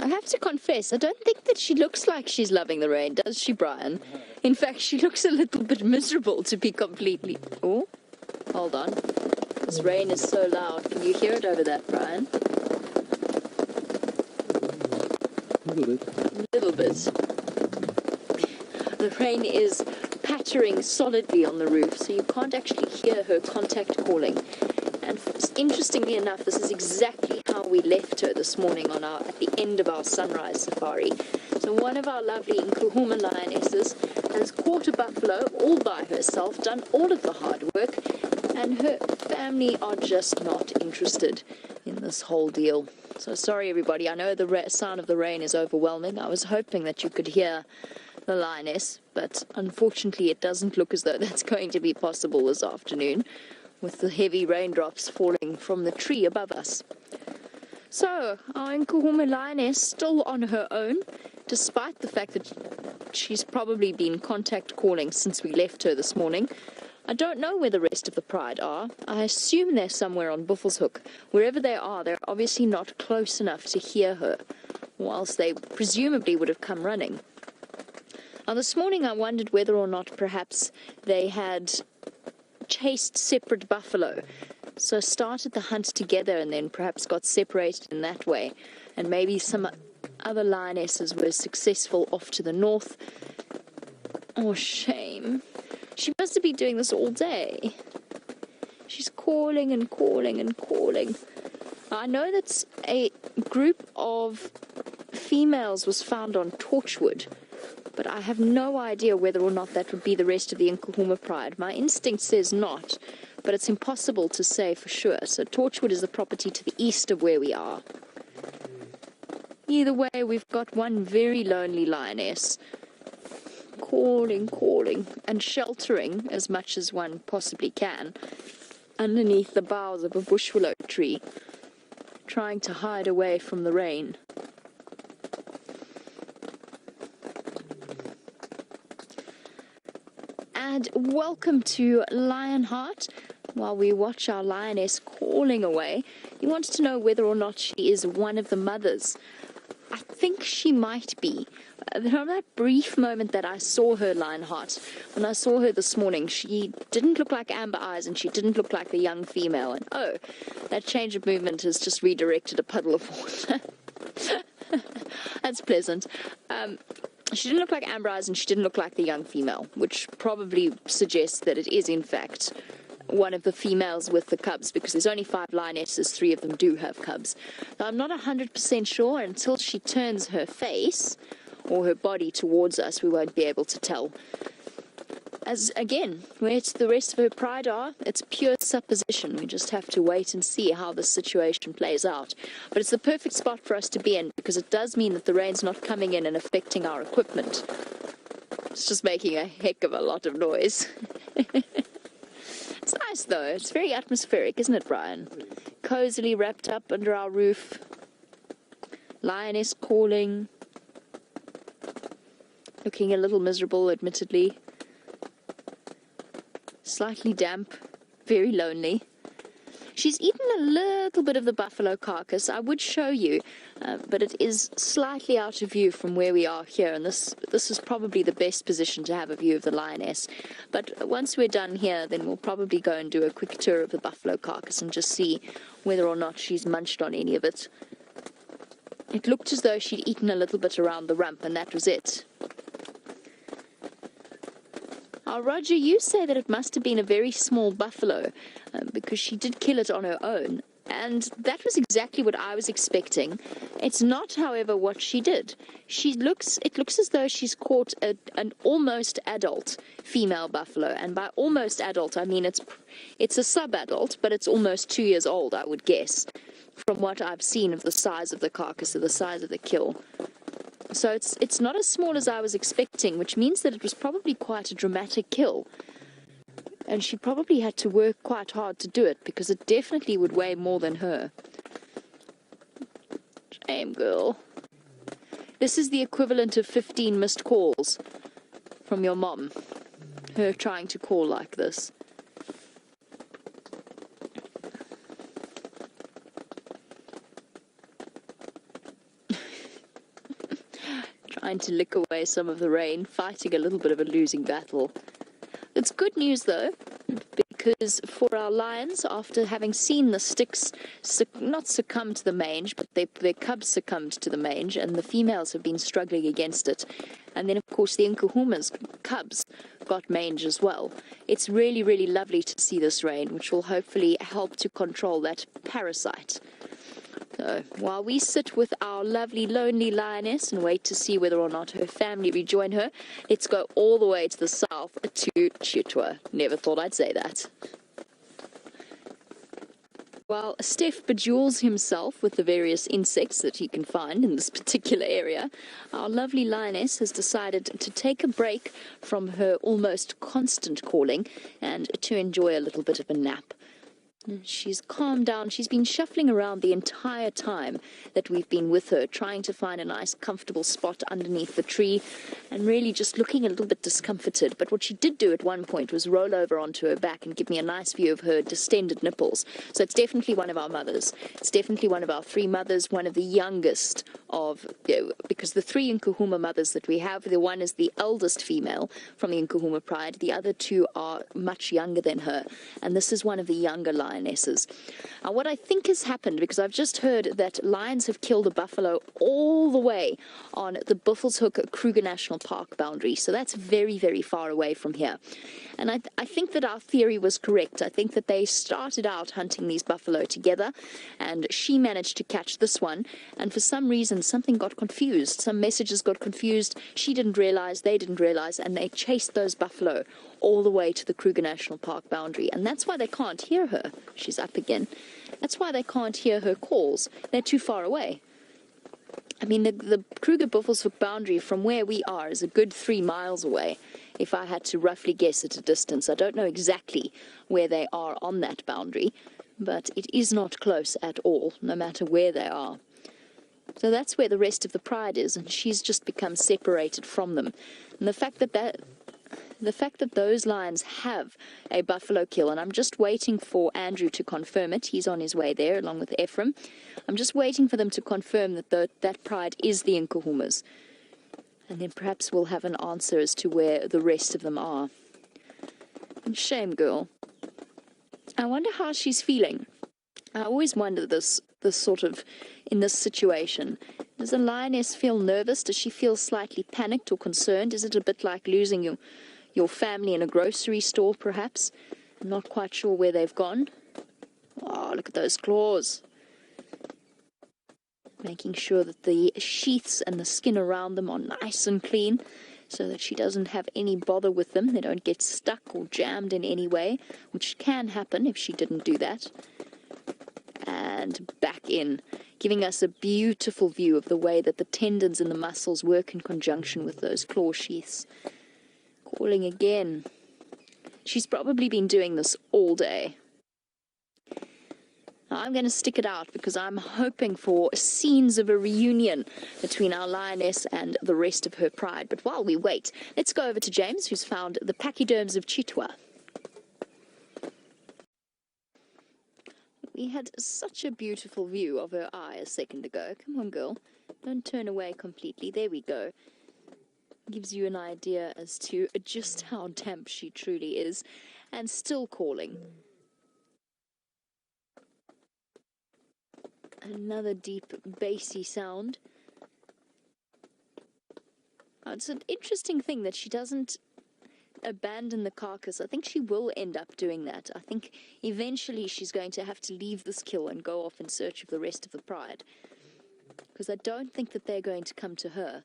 I have to confess, I don't think that she looks like she's loving the rain, does she, Brian? In fact, she looks a little bit miserable, to be completely... Oh, hold on. This rain is so loud. Can you hear it over that, Brian? A little bit. A little bit. The rain is pattering solidly on the roof, so you can't actually hear her contact calling. And interestingly enough, this is exactly how we left her this morning at the end of our sunrise safari. So one of our lovely Nkuhuma Lionesses has caught a buffalo all by herself, done all of the hard work, and her family are just not interested in this whole deal. So sorry everybody, I know the sound of the rain is overwhelming. I was hoping that you could hear the lioness, but unfortunately it doesn't look as though that's going to be possible this afternoon, with the heavy raindrops falling from the tree above us. So, our Nkuhuma Lioness still on her own, despite the fact that she's probably been contact calling since we left her this morning. I don't know where the rest of the pride are. I assume they're somewhere on Buffelshoek. Wherever they are, they're obviously not close enough to hear her, whilst they presumably would have come running. Now, this morning I wondered whether or not perhaps they had chased separate buffalo, so started the hunt together and then perhaps got separated in that way, and maybe some other lionesses were successful off to the north. Oh, shame. She must have been doing this all day. She's calling and calling and calling. I know that a group of females was found on Torchwood, but I have no idea whether or not that would be the rest of the Nkuhuma pride. My instinct says not, but it's impossible to say for sure. So Torchwood is the property to the east of where we are. Either way, we've got one very lonely lioness, calling, calling, and sheltering as much as one possibly can underneath the boughs of a bush willow tree, trying to hide away from the rain. And welcome to Lionheart. While we watch our lioness calling away, he wants to know whether or not she is one of the mothers. I think she might be. From that brief moment that I saw her, Lionheart, when I saw her this morning, she didn't look like Amber Eyes and she didn't look like the young female. And oh, that change of movement has just redirected a puddle of water. That's pleasant. She didn't look like Amber Eyes and she didn't look like the young female, which probably suggests that it is in fact one of the females with the cubs, because there's only 5 lionesses, 3 of them do have cubs. Now, I'm not 100% sure. Until she turns her face or her body towards us, we won't be able to tell. As again, where the rest of her pride are, it's pure supposition. We just have to wait and see how the situation plays out. But it's the perfect spot for us to be in, because it does mean that the rain's not coming in and affecting our equipment. It's just making a heck of a lot of noise. It's nice though. It's very atmospheric, isn't it, Brian? Cozily wrapped up under our roof. Lioness calling. Looking a little miserable, admittedly. Slightly damp. Very lonely. She's eaten a little bit of the buffalo carcass. I would show you, but it is slightly out of view from where we are here, and this is probably the best position to have a view of the lioness. But once we're done here, then we'll probably go and do a quick tour of the buffalo carcass and just see whether or not she's munched on any of it. It looked as though she'd eaten a little bit around the rump, and that was it. Roger, you say that it must have been a very small buffalo, because she did kill it on her own, and that was exactly what I was expecting. It's not, however, what she did. It looks as though she's caught an almost adult female buffalo, and by almost adult I mean it's a sub-adult, but it's almost 2 years old, I would guess, from what I've seen of the size of the carcass, or the size of the kill. So it's not as small as I was expecting, which means that it was probably quite a dramatic kill. And she probably had to work quite hard to do it, because it definitely would weigh more than her. Shame, girl. This is the equivalent of 15 missed calls from your mom. Her trying to call like this. trying to lick away some of the rain, fighting a little bit of a losing battle. It's good news, though, because for our lions, after having seen the sticks not succumb to the mange, but their cubs succumbed to the mange, and the females have been struggling against it. And then, of course, the Nkuhuma's cubs got mange as well. It's really, really lovely to see this rain, which will hopefully help to control that parasite. So, while we sit with our lovely lonely lioness and wait to see whether or not her family rejoin her, let's go all the way to the south to Cheetah. Never thought I'd say that. While Steph bejewels himself with the various insects that he can find in this particular area, our lovely lioness has decided to take a break from her almost constant calling and to enjoy a little bit of a nap. She's calmed down. She's been shuffling around the entire time that we've been with her, trying to find a nice, comfortable spot underneath the tree and really just looking a little bit discomforted. But what she did do at one point was roll over onto her back and give me a nice view of her distended nipples. So it's definitely one of our mothers. It's definitely one of our three mothers, one of the youngest of, because the three Nkuhuma mothers that we have, the one is the eldest female from the Nkuhuma pride. The other two are much younger than her. And this is one of the younger lionesses. What I think has happened, because I've just heard that lions have killed a buffalo all the way on the Buffelshoek Kruger National Park boundary. So that's very, very far away from here. And I think that our theory was correct. I think that they started out hunting these buffalo together, and she managed to catch this one. And for some reason, something got confused. Some messages got confused. She didn't realize, they didn't realize, and they chased those buffalo all the way to the Kruger National Park boundary. And that's why they can't hear her. She's up again. That's why they can't hear her calls. They're too far away. I mean, the Kruger Buffelshoek boundary from where we are is a good 3 miles away, if I had to roughly guess at a distance. I don't know exactly where they are on that boundary, but it is not close at all, no matter where they are. So that's where the rest of the pride is, and she's just become separated from them. And the fact that those lions have a buffalo kill, and I'm just waiting for Andrew to confirm it. He's on his way there along with Ephraim. I'm just waiting for them to confirm that that pride is the Nkuhumas. And then perhaps we'll have an answer as to where the rest of them are. And shame, girl. I wonder how she's feeling. I always wonder this sort of, in this situation. Does a lioness feel nervous? Does she feel slightly panicked or concerned? Is it a bit like losing your family in a grocery store, perhaps? I'm not quite sure where they've gone. Oh, look at those claws. Making sure that the sheaths and the skin around them are nice and clean so that she doesn't have any bother with them. They don't get stuck or jammed in any way, which can happen if she didn't do that. And back in, giving us a beautiful view of the way that the tendons and the muscles work in conjunction with those claw sheaths. Calling again. She's probably been doing this all day. I'm going to stick it out because I'm hoping for scenes of a reunion between our lioness and the rest of her pride. But while we wait, let's go over to James, who's found the pachyderms of Cheetah. We had such a beautiful view of her eye a second ago. Come on, girl. Don't turn away completely. There we go. Gives you an idea as to just how damp she truly is, and still calling. Another deep, bassy sound. It's an interesting thing that she doesn't abandon the carcass. I think she will end up doing that. I think eventually she's going to have to leave this kill and go off in search of the rest of the pride. Because I don't think that they're going to come to her.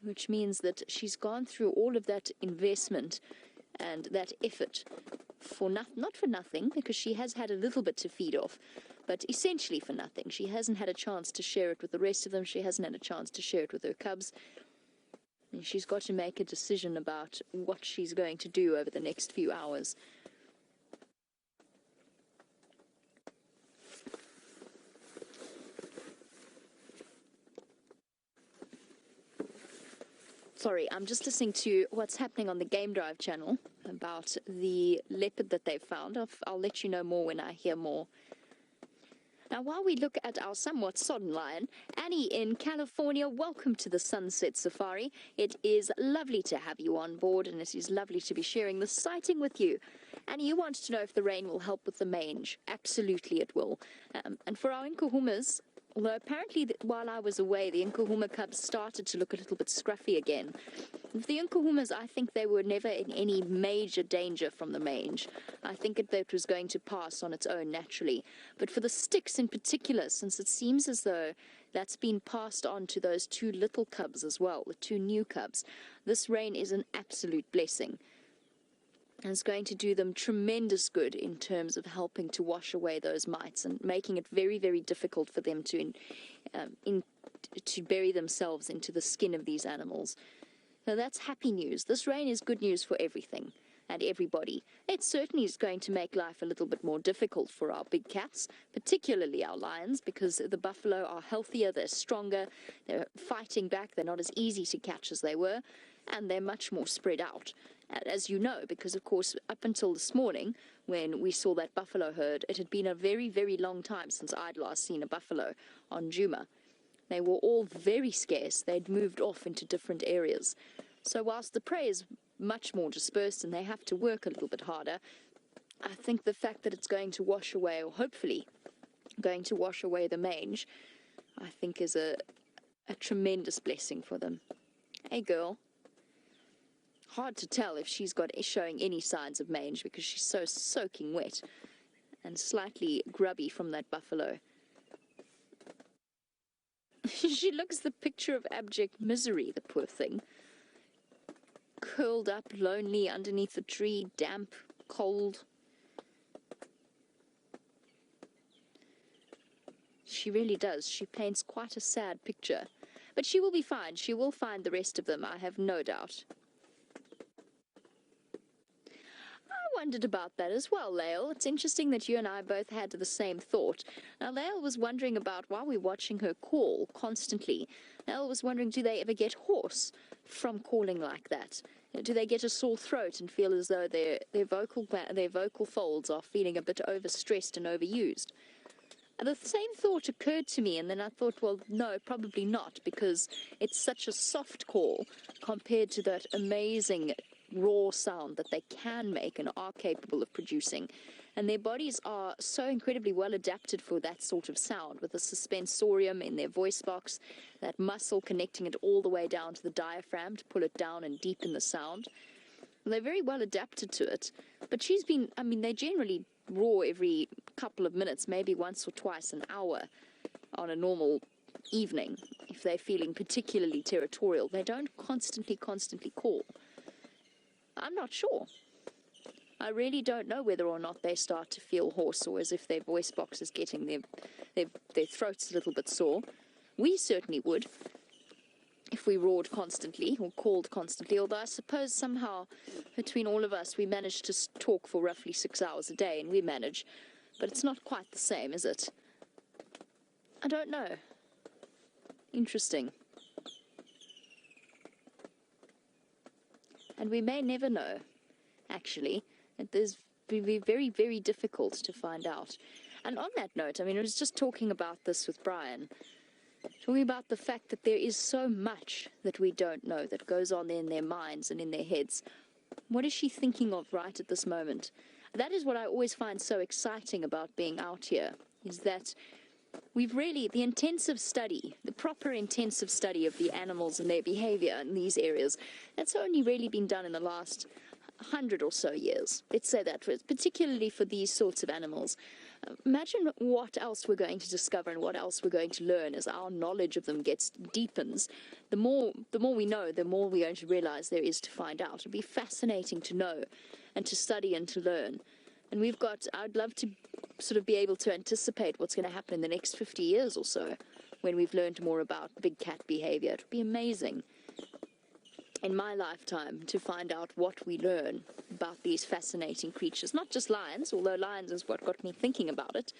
Which means that she's gone through all of that investment and that effort for not for nothing, because she has had a little bit to feed off, but essentially for nothing. She hasn't had a chance to share it with the rest of them. She hasn't had a chance to share it with her cubs. And she's got to make a decision about what she's going to do over the next few hours. Sorry, I'm just listening to what's happening on the Game Drive channel about the leopard that they've found. I'll let you know more when I hear more. Now, while we look at our somewhat sodden lion, Annie in California, welcome to the Sunset Safari. It is lovely to have you on board, and it is lovely to be sharing this sighting with you. Annie, you wanted to know if the rain will help with the mange. Absolutely it will. And for our Nkuhumas, although apparently while I was away, the Nkuhuma cubs started to look a little bit scruffy again. The Nkuhumas, I think they were never in any major danger from the mange. I think that was going to pass on its own naturally. But for the sticks in particular, since it seems as though that's been passed on to those two little cubs as well, the two new cubs, this rain is an absolute blessing. And it's going to do them tremendous good in terms of helping to wash away those mites and making it very, very difficult for them to bury themselves into the skin of these animals. Now that's happy news. This rain is good news for everything and everybody. It certainly is going to make life a little bit more difficult for our big cats, particularly our lions, because the buffalo are healthier, they're stronger, they're fighting back, they're not as easy to catch as they were, and they're much more spread out. As you know, because of course up until this morning when we saw that buffalo herd, it had been a very, very long time since I'd last seen a buffalo on Djuma. They were all very scarce. They'd moved off into different areas. So whilst the prey is much more dispersed and they have to work a little bit harder, I think the fact that it's going to wash away, or hopefully going to wash away the mange, I think is a tremendous blessing for them. Hey girl. Hard to tell if she's showing any signs of mange because she's so soaking wet and slightly grubby from that buffalo. She looks the picture of abject misery, the poor thing. Curled up, lonely, underneath a tree, damp, cold. She really does. She paints quite a sad picture. But she will be fine. She will find the rest of them, I have no doubt. I wondered about that as well, Lael. It's interesting that you and I both had the same thought. Now, Lael was wondering about, while we're watching her call constantly, Lael was wondering, do they ever get hoarse from calling like that? Do they get a sore throat and feel as though their vocal folds are feeling a bit overstressed and overused? And the same thought occurred to me, and then I thought, well, no, probably not, because it's such a soft call compared to that amazing raw sound that they can make and are capable of producing. And their bodies are so incredibly well adapted for that sort of sound, with the suspensorium in their voice box, that muscle connecting it all the way down to the diaphragm to pull it down and deepen the sound. They're very well adapted to it. But she's been, I mean, they generally roar every couple of minutes, maybe once or twice an hour on a normal evening. If they're feeling particularly territorial, they don't constantly call. I'm not sure. I really don't know whether or not they start to feel hoarse or as if their voice box is getting their throats a little bit sore. We certainly would if we roared constantly or called constantly, although I suppose somehow between all of us we manage to talk for roughly 6 hours a day, and we manage, but it's not quite the same, is it? I don't know. Interesting. And we may never know, actually. It is be very, very difficult to find out. And on that note, I mean, I was just talking about this with Brian, talking about the fact that there is so much that we don't know that goes on in their minds and in their heads. What is she thinking of right at this moment? That is what I always find so exciting about being out here, is that we've really, the intensive study, the proper intensive study of the animals and their behavior in these areas, that's only really been done in the last 100 or so years. Let's say that, particularly for these sorts of animals. Imagine what else we're going to discover and what else we're going to learn as our knowledge of them deepens. The more we know, the more we're going to realize there is to find out. It'll be fascinating to know and to study and to learn. And I'd love to sort of be able to anticipate what's going to happen in the next 50 years or so when we've learned more about big cat behavior. It would be amazing in my lifetime to find out what we learn about these fascinating creatures. Not just lions, although lions is what got me thinking about it,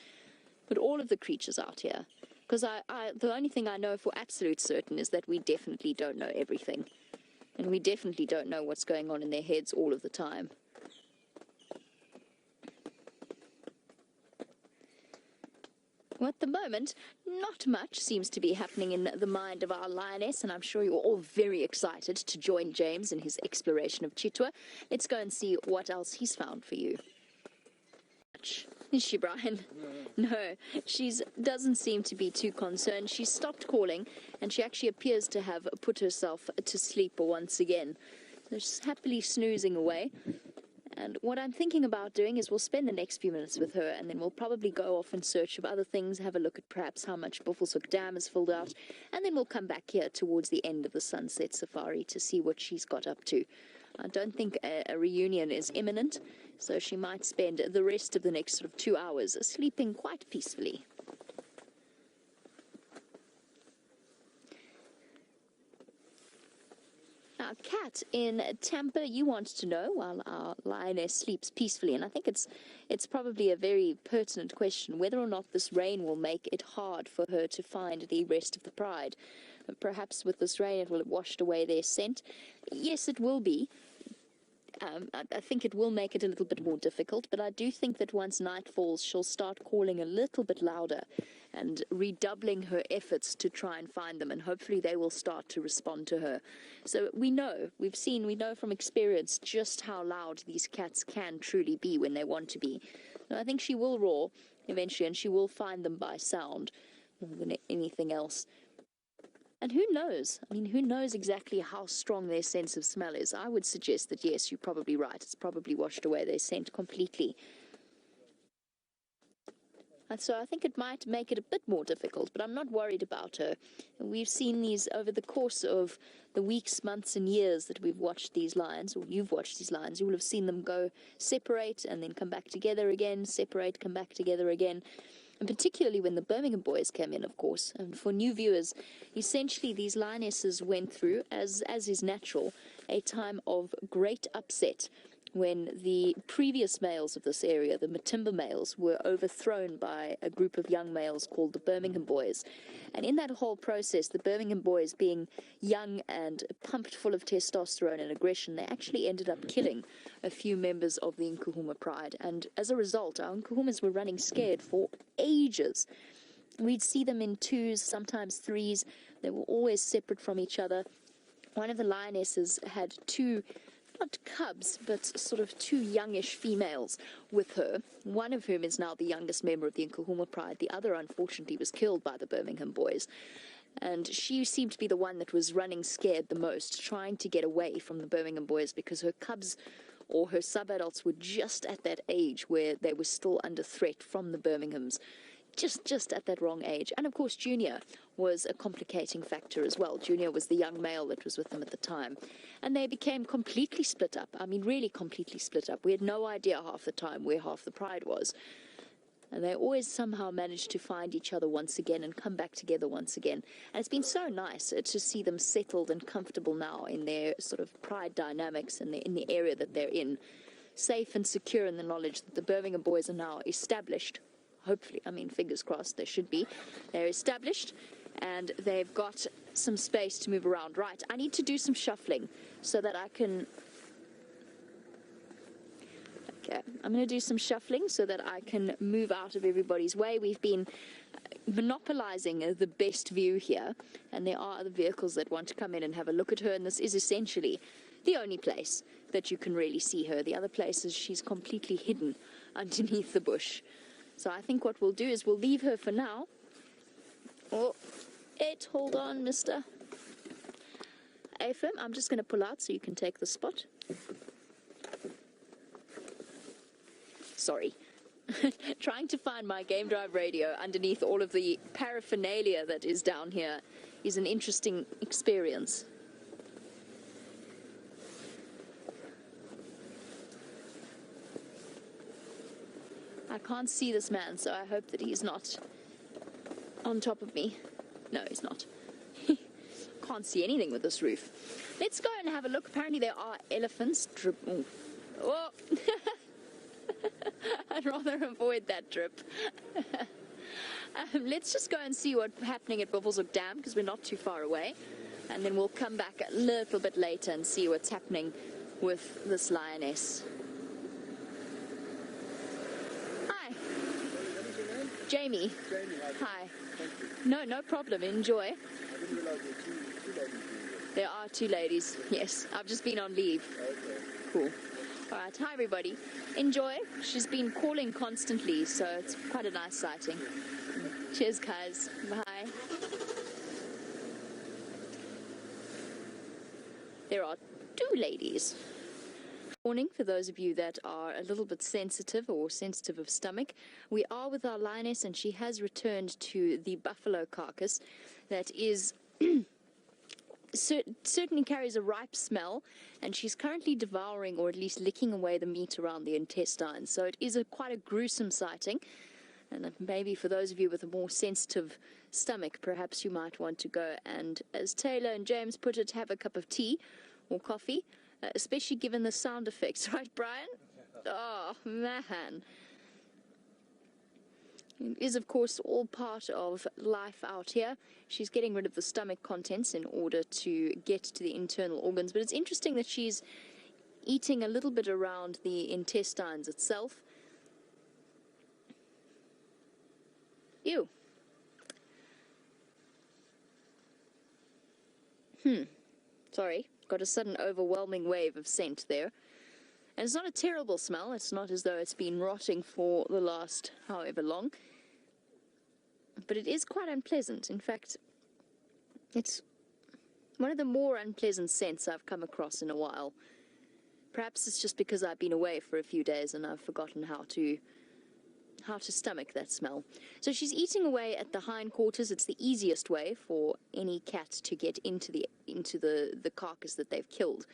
but all of the creatures out here. Because the only thing I know for absolute certain is that we definitely don't know everything. And we definitely don't know what's going on in their heads all of the time. Well, at the moment, not much seems to be happening in the mind of our lioness, and I'm sure you're all very excited to join James in his exploration of Cheetah. Let's go and see what else he's found for you. Is she, Brian? No, she doesn't seem to be too concerned. She stopped calling, and she actually appears to have put herself to sleep once again. So she's happily snoozing away. And what I'm thinking about doing is we'll spend the next few minutes with her, and then we'll probably go off in search of other things, have a look at perhaps how much Buffelshoek Dam is filled out, and then we'll come back here towards the end of the sunset safari to see what she's got up to. I don't think a reunion is imminent, so she might spend the rest of the next sort of 2 hours sleeping quite peacefully. Now, Kat in Tampa, you want to know while our lioness sleeps peacefully, and I think it's probably a very pertinent question, whether or not this rain will make it hard for her to find the rest of the pride. Perhaps with this rain it will have washed away their scent. Yes, it will be. I think it will make it a little bit more difficult, but I do think that once night falls, she'll start calling a little bit louder and redoubling her efforts to try and find them, and hopefully they will start to respond to her. So we know from experience just how loud these cats can truly be when they want to be. So I think she will roar eventually, and she will find them by sound more than anything else. And who knows? I mean, who knows exactly how strong their sense of smell is? I would suggest that, yes, you're probably right. It's probably washed away their scent completely. And so I think it might make it a bit more difficult, but I'm not worried about her. We've seen these over the course of the weeks, months, and years that we've watched these lions, or you've watched these lions. You will have seen them go separate and then come back together again, separate, come back together again. And particularly when the Birmingham boys came in, of course. And for new viewers, essentially these lionesses went through, as is natural, a time of great upset when the previous males of this area, the Matimba males, were overthrown by a group of young males called the Birmingham boys. And in that whole process, the Birmingham boys, being young and pumped full of testosterone and aggression, they actually ended up killing a few members of the Nkuhuma pride. And as a result, our Nkuhumas were running scared for ages. We'd see them in twos, sometimes threes. They were always separate from each other. One of the lionesses had two, not cubs, but sort of two youngish females with her, one of whom is now the youngest member of the Nkuhuma pride. The other, unfortunately, was killed by the Birmingham boys. And she seemed to be the one that was running scared the most, trying to get away from the Birmingham boys because her cubs or her sub-adults were just at that age where they were still under threat from the Birminghams. Just at that wrong age. And of course Junior was a complicating factor as well. Junior was the young male that was with them at the time, and they became completely split up. I mean, really completely split up. We had no idea half the time where half the pride was, and they always somehow managed to find each other once again and come back together once again. And it's been so nice to see them settled and comfortable now in their sort of pride dynamics and in the area that they're in, safe and secure in the knowledge that the Birmingham boys are now established. Hopefully, I mean, fingers crossed, they should be. They're established, and they've got some space to move around. Right, I need to do some shuffling so that I can... Okay, I'm going to do some shuffling so that I can move out of everybody's way. We've been monopolizing the best view here, and there are other vehicles that want to come in and have a look at her, and this is essentially the only place that you can really see her. The other places, she's completely hidden underneath the bush. So I think what we'll do is we'll leave her for now. Oh, hold on, mister. Ephraim, I'm just going to pull out so you can take the spot. Sorry. Trying to find my Game Drive radio underneath all of the paraphernalia that is down here is an interesting experience. I can't see this man, so I hope that he's not on top of me. No, he's not. Can't see anything with this roof. Let's go and have a look. Apparently there are elephants. Oh. I'd rather avoid that drip. Let's just go and see what's happening at Buffelshoek Dam, because we're not too far away. And then we'll come back a little bit later and see what's happening with this lioness. Jamie. Jamie, Hi. thank you. No problem. Enjoy. I didn't realize there were two ladies doing There are 2 ladies. Yes, I've just been on leave. this. Okay. Cool. All right. Hi, everybody. Enjoy. She's been calling constantly, so it's quite a nice sighting. Cheers, guys. Bye. There are 2 ladies. Warning for those of you that are a little bit sensitive or sensitive of stomach. We are with our lioness, and she has returned to the buffalo carcass that is certainly carries a ripe smell, and she's currently devouring, or at least licking away, the meat around the intestines. So it is quite a gruesome sighting. And maybe for those of you with a more sensitive stomach, perhaps you might want to go and, as Taylor and James put it, have a cup of tea or coffee, especially given the sound effects, right, Brian? Oh, man. It is, of course, all part of life out here. She's getting rid of the stomach contents in order to get to the internal organs. But it's interesting that she's eating a little bit around the intestines itself. Ew. Sorry, got a sudden overwhelming wave of scent there. And it's not a terrible smell. It's not as though it's been rotting for the last however long. But it is quite unpleasant. In fact, it's one of the more unpleasant scents I've come across in a while. Perhaps it's just because I've been away for a few days and I've forgotten how to stomach that smell. So she's eating away at the hindquarters. It's the easiest way for any cat to get into the carcass that they've killed.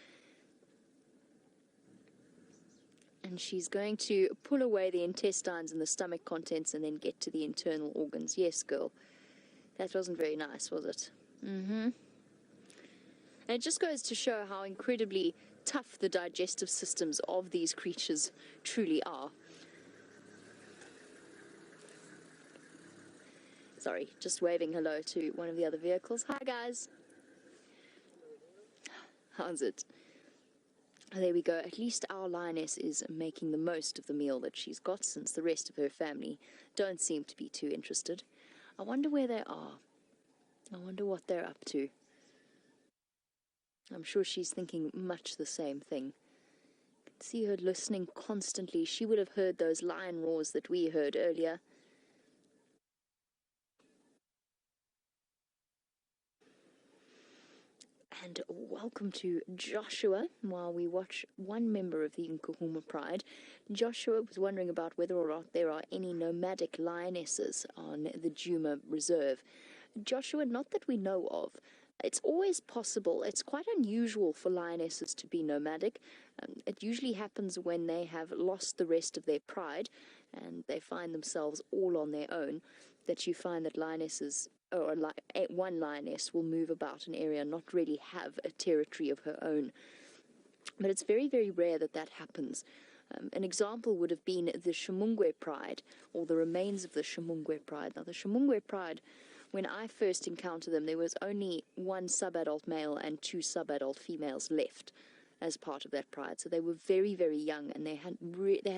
And she's going to pull away the intestines and the stomach contents and then get to the internal organs. Yes, girl. That wasn't very nice, was it? And it just goes to show how incredibly tough the digestive systems of these creatures truly are. Sorry, just waving hello to one of the other vehicles. Hi, guys. How's it? There we go. At least our lioness is making the most of the meal that she's got, since the rest of her family don't seem to be too interested. I wonder where they are. I wonder what they're up to. I'm sure she's thinking much the same thing. I can see her listening constantly. She would have heard those lion roars that we heard earlier. And welcome to Joshua. While we watch one member of the Nkuhuma Pride, Joshua was wondering about whether or not there are any nomadic lionesses on the Djuma Reserve. Joshua, not that we know of. It's always possible. It's quite unusual for lionesses to be nomadic. It usually happens when they have lost the rest of their pride and they find themselves all on their own, that you find that lionesses, or one lioness, will move about an area and not really have a territory of her own. But it's very, very rare that that happens. An example would have been the Shumungwe Pride, or the remains of the Shumungwe Pride. Now, the Shumungwe Pride, when I first encountered them, there was only 1 subadult male and 2 subadult females left as part of that pride. So they were very, very young, and they had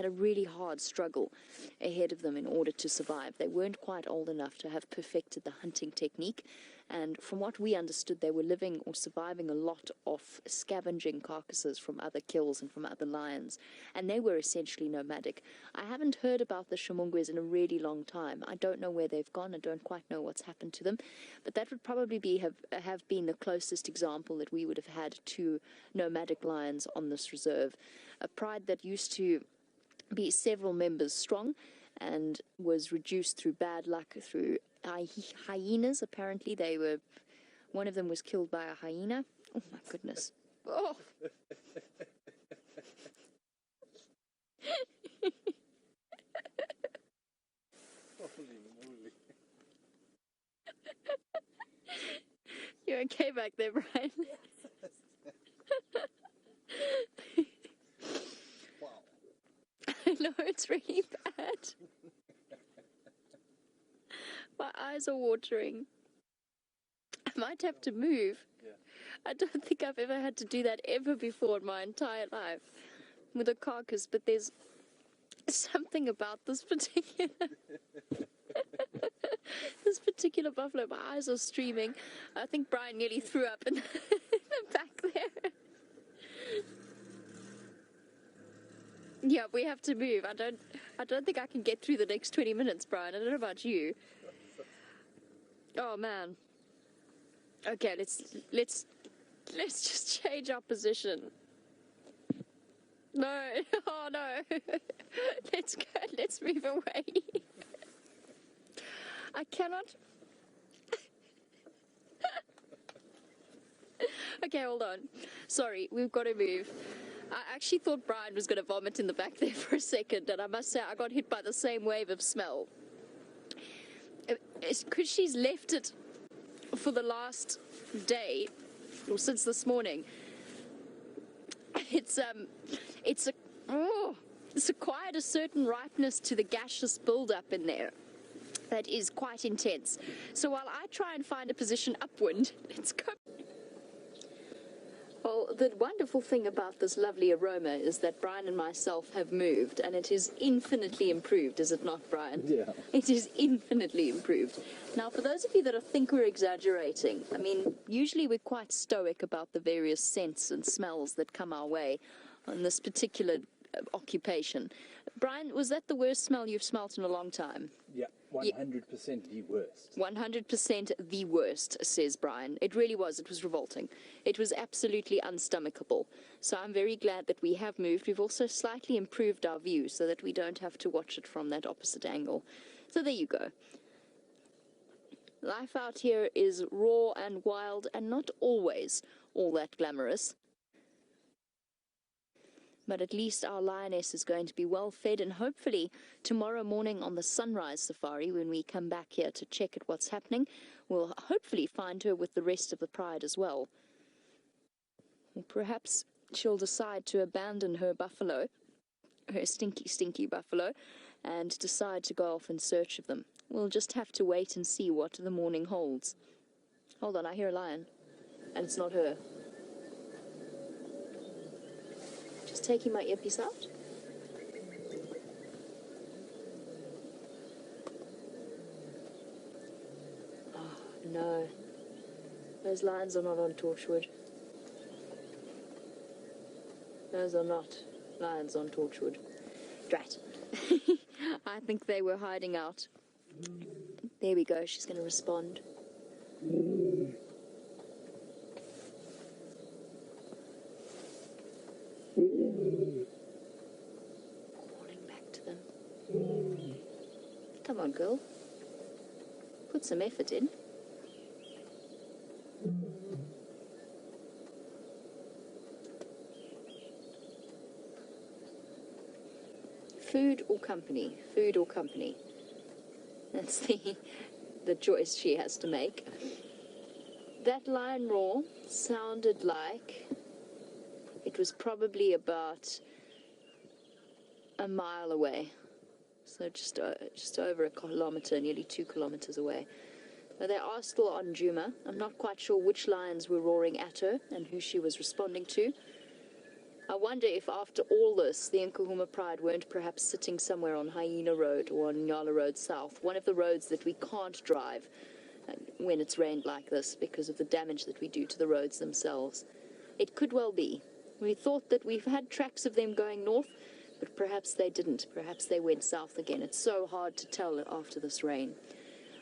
a really hard struggle ahead of them in order to survive. They weren't quite old enough to have perfected the hunting technique, and from what we understood, they were living or surviving a lot off scavenging carcasses from other kills and from other lions, and they were essentially nomadic. I haven't heard about the Shumungwes in a really long time. I don't know where they've gone. I don't quite know what's happened to them, but that would probably have been the closest example that we would have had to nomadic lions on this reserve. A pride that used to be several members strong and was reduced through bad luck, through hyenas. Apparently one of them was killed by a hyena. Oh my goodness. Oh. You okay back there, Brian? Wow. I know, it's really bad. My eyes are watering. I might have to move. Yeah. I don't think I've ever had to do that ever before in my entire life with a carcass, but there's something about this particular This particular buffalo, my eyes are streaming. I think Brian nearly threw up in the back there. Yeah, we have to move. I don't think I can get through the next 20 minutes, Brian. I don't know about you. Oh man. Okay, let's just change our position. No, oh no. Let's go, let's move away. I cannot. Okay, hold on. Sorry, we've got to move. I actually thought Brian was going to vomit in the back there for a second, and I must say I got hit by the same wave of smell. It's because she's left it for the last day, or since this morning. It's acquired a certain ripeness to the gaseous build-up in there that is quite intense. So while I try and find a position upwind, let's go. Well, the wonderful thing about this lovely aroma is that Brian and myself have moved, and it is infinitely improved, is it not, Brian? Yeah. It is infinitely improved. Now, for those of you that think we're exaggerating, I mean, usually we're quite stoic about the various scents and smells that come our way on this particular occupation. Brian, was that the worst smell you've smelt in a long time? Yeah, 100% the worst. 100% the worst, says Brian. It really was. It was revolting. It was absolutely unstomachable. So I'm very glad that we have moved. We've also slightly improved our view so that we don't have to watch it from that opposite angle. So there you go. Life out here is raw and wild and not always all that glamorous. But at least our lioness is going to be well fed, and hopefully tomorrow morning on the sunrise safari, when we come back here to check at what's happening, we'll hopefully find her with the rest of the pride as well. Or perhaps she'll decide to abandon her buffalo, her stinky buffalo, and decide to go off in search of them. We'll just have to wait and see what the morning holds. Hold on, I hear a lion, and it's not her. Just taking my earpiece out. Oh, no. Those lions are not on Torchwood. Those are not lions on Torchwood. Drat. I think they were hiding out. There we go. She's going to respond. Calling back to them. Come on, girl. Put some effort in. Food or company? Food or company? That's the choice she has to make. That lion roar sounded like it was probably about a mile away. So just over a kilometer, nearly 2 kilometers away. But they are still on Djuma. I'm not quite sure which lions were roaring at her and who she was responding to. I wonder if after all this, the Nkuhuma Pride weren't perhaps sitting somewhere on Hyena Road or on Nyala Road South, one of the roads that we can't drive when it's rained like this because of the damage that we do to the roads themselves. It could well be. We thought that we've had tracks of them going north, but perhaps they didn't. Perhaps they went south again. It's so hard to tell after this rain.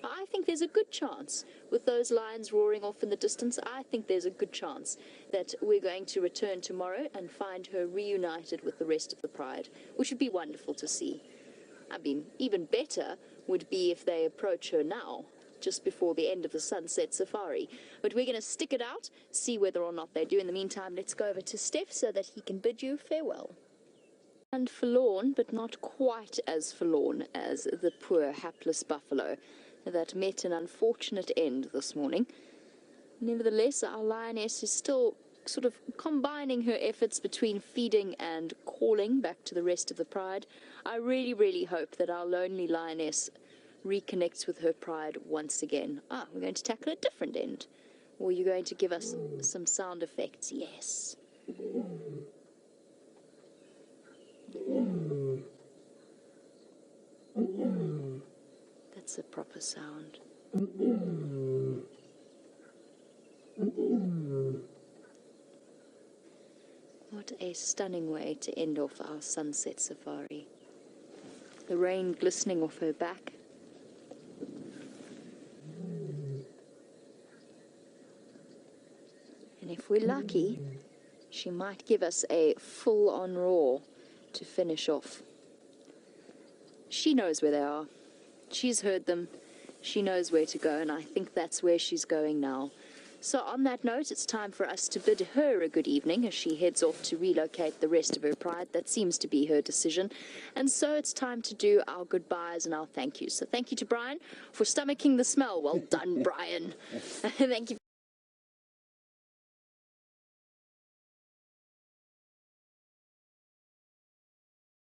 I think there's a good chance, with those lions roaring off in the distance, I think there's a good chance that we're going to return tomorrow and find her reunited with the rest of the pride, which would be wonderful to see. I mean, even better would be if they approach her now, just before the end of the sunset safari. But we're going to stick it out, see whether or not they do. In the meantime, let's go over to Steph so that he can bid you farewell. And forlorn, but not quite as forlorn as the poor hapless buffalo that met an unfortunate end this morning. Nevertheless, our lioness is still sort of combining her efforts between feeding and calling back to the rest of the pride. I really, really hope that our lonely lioness reconnects with her pride once again. We're going to tackle a different end. Or you're going to give us some sound effects. Yes. That That's a proper sound. What a stunning way to end off our sunset safari. The rain glistening off her back. And if we're lucky, she might give us a full-on roar to finish off. She knows where they are. She's heard them. She knows where to go, and I think that's where she's going now. So on that note, it's time for us to bid her a good evening as she heads off to relocate the rest of her pride. That seems to be her decision. And so it's time to do our goodbyes and our thank yous. So thank you to Brian for stomaching the smell. Well done, Brian. Thank you.